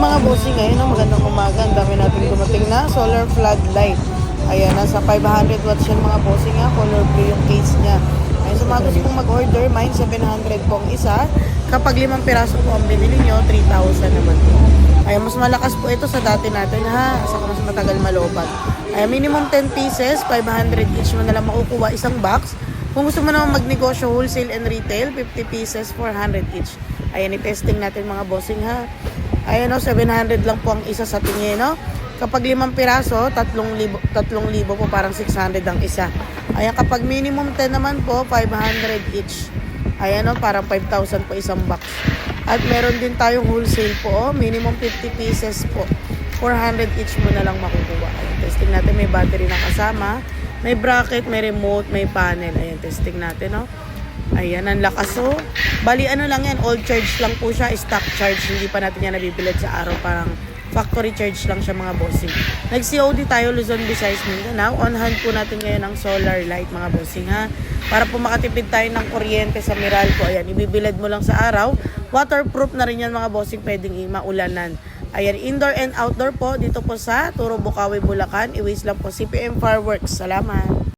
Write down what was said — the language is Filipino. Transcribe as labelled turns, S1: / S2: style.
S1: mga bossing, ngayon no, magandang umaga. Ang dami natin dumating na solar floodlight. Ayan, nasa 500 watts yan mga bossing ha. Color blue yung case niya. Ayun, sa mga gusto kong mag-order, mine 700 po ang isa. Kapag 5 piraso po ang binili nyo, 3,000 naman po. Ayan, mas malakas po ito sa dati natin ha. Saka mas matagal malobat. Ayan, minimum 10 pieces, 500 each mo na lang makukuha isang box. Kung gusto mo naman magnegosyo wholesale and retail, 50 pieces, 400 each. Ayan, i-testing natin mga bossing ha. Ayan o, 700 lang po ang isa sa tingin, no? Kapag 5 piraso, 3,000 po, parang 600 ang isa. Ayan, kapag minimum 10 naman po, 500 each. Ayan o, parang 5,000 po isang box. At meron din tayong wholesale po, oh, minimum 50 pieces po. 400 each mo na lang makukuha. Ayan, testing natin, may battery na kasama. May bracket, may remote, may panel. Ayan, testing natin, no? Ayan, ang lakas, oh. Bali, ano lang yan, all charge lang po siya, stock charge. Hindi pa natin yan nabibilad sa araw, parang factory charge lang siya mga bossing. Nag-COD tayo, Luzon, Visayas, Mindanao. On hand po natin ngayon ang solar light mga bossing ha. Para po makatipid tayo ng kuryente sa Meralco. Ayan, ibibilad mo lang sa araw. Waterproof na rin yan mga bossing, pwedeng maulanan. Ayan, indoor and outdoor po dito po sa Turo, Bukawi, Bulacan. I-waste lang po CPM Fireworks. Salamat.